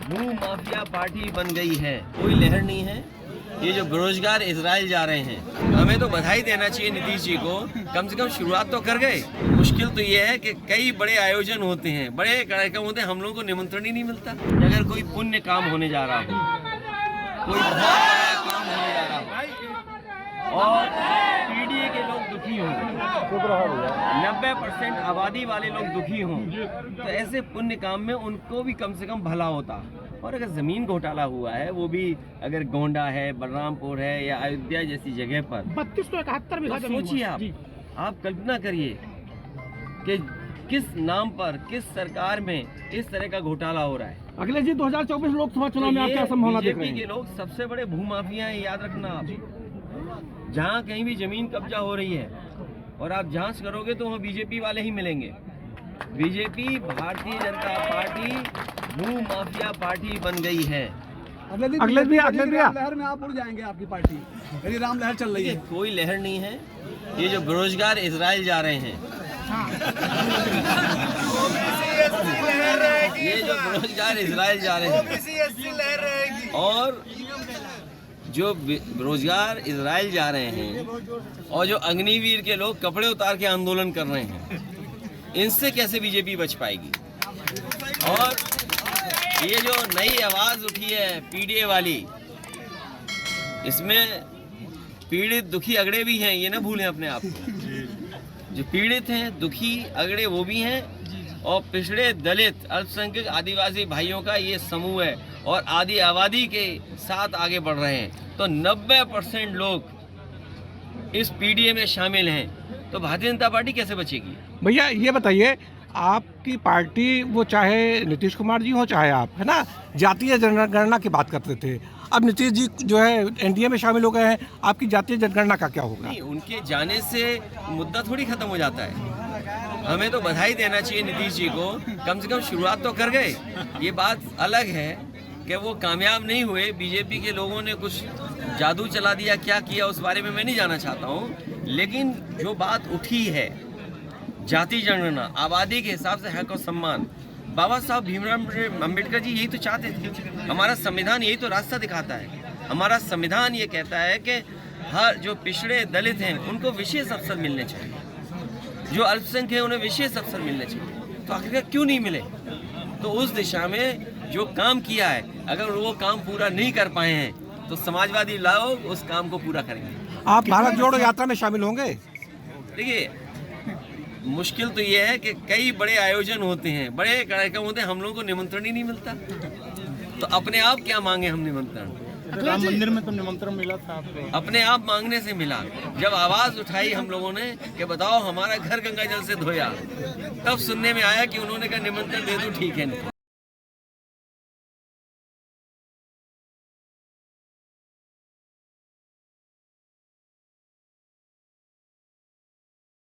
भू mafia party बन गई है, कोई लहर नहीं है। ये जो बेरोजगार इजराइल जा रहे हैं, हमें तो बधाई देना चाहिए नीतीश जी को, कम से कम शुरुआत तो कर गए। मुश्किल तो ये है कि कई बड़े आयोजन होते हैं, बड़े कार्यक्रम होते हैं, हम लोगों को निमंत्रण ही नहीं मिलता। अगर कोई पुण्य काम होने जा रहा हो, कोई बहुत बड़ा काम होने जा रहा हो और पीडीए के लोग दुखी हों, 90% आबादी वाले लोग दुखी हों, तो ऐसे पुण्य काम में उनको भी कम से कम भला होता। और अगर ज़मीन घोटाला हुआ है, वो भी अगर गोंडा है, बलरामपुर है या अयोध्या जैसी जगह पर 3271 बीघा जमीन, सोचिए आप कल्पना करिए कि किस नाम पर, किस सरकार में इस तरह का घोटाला हो रहा है। अखिलेश जी 2024 लोकसभा चुनाव में आप क्या संभावना देख रहे हैं? बीजेपी के लोग सबसे बड़े भूमाफिया हैं, याद रखना आप। जहाँ कहीं भी जमीन कब्जा हो रही है और आप जांच करोगे तो वहाँ बीजेपी वाले ही मिलेंगे। बीजेपी, भारतीय जनता पार्टी भू माफिया पार्टी बन गई है। अखिलेश भी लहर में आप उड़ जाएंगे, आपकी पार्टी यदि राम लहर चल रही है। कोई लहर नहीं है। ये जो बेरोजगार इजराइल जा रहे हैं, ये जो बेरोजगार इजराइल जा रहे हैं और जो बेरोजगार इजराइल जा रहे हैं और जो अग्निवीर के लोग कपड़े उतार के आंदोलन कर रहे हैं, इनसे कैसे बीजेपी बच पाएगी? और ये जो नई आवाज उठी है पीडीए वाली, इसमें पीड़ित दुखी अगड़े भी हैं, ये ना भूलें अपने आप को। जो पीड़ित हैं, दुखी अगड़े वो भी हैं और पिछड़े, दलित, अल्पसंख्यक, आदिवासी भाइयों का ये समूह है और आधी आबादी के साथ आगे बढ़ रहे हैं। तो 90% लोग इस पीडीए में शामिल हैं, तो भारतीय जनता पार्टी कैसे बचेगी? भैया ये बताइए, आपकी पार्टी, वो चाहे नीतीश कुमार जी हो चाहे आप, है ना, जातीय जनगणना की बात करते थे। अब नीतीश जी जो है एनडीए में शामिल हो गए हैं, आपकी जातीय जनगणना का क्या होगा? नहीं, उनके जाने से मुद्दा थोड़ी खत्म हो जाता है। हमें तो बधाई देना चाहिए नीतीश जी को, कम से कम शुरुआत तो कर गए। ये बात अलग है कि वो कामयाब नहीं हुए, बीजेपी के लोगों ने कुछ जादू चला दिया, क्या किया उस बारे में मैं नहीं जाना चाहता हूँ। लेकिन जो बात उठी है, जाति जनगणना, आबादी के हिसाब से हक और सम्मान, बाबा साहब भीमराव अम्बेडकर जी यही तो चाहते थे। हमारा संविधान यही तो रास्ता दिखाता है। हमारा संविधान ये कहता है कि हर जो पिछड़े दलित हैं उनको विशेष अवसर मिलने चाहिए, जो अल्पसंख्यक हैं उन्हें विशेष अवसर मिलने चाहिए। तो आखिर क्यों नहीं मिले? तो उस दिशा में जो काम किया है, अगर वो काम पूरा नहीं कर पाए हैं तो समाजवादी लोग उस काम को पूरा करेंगे। आप भारत जोड़ो यात्रा में शामिल होंगे? देखिए, मुश्किल तो ये है कि कई बड़े आयोजन होते हैं, बड़े कार्यक्रम होते हैं, हम लोगों को निमंत्रण ही नहीं मिलता। तो अपने आप क्या मांगे हम निमंत्रण? राम मंदिर में तो निमंत्रण मिला था आपको। अपने आप मांगने से मिला। जब आवाज उठाई हम लोगों ने कि बताओ हमारा घर गंगा जल से धोया, तब सुनने में आया कि उन्होंने कहा निमंत्रण दे दो, ठीक है।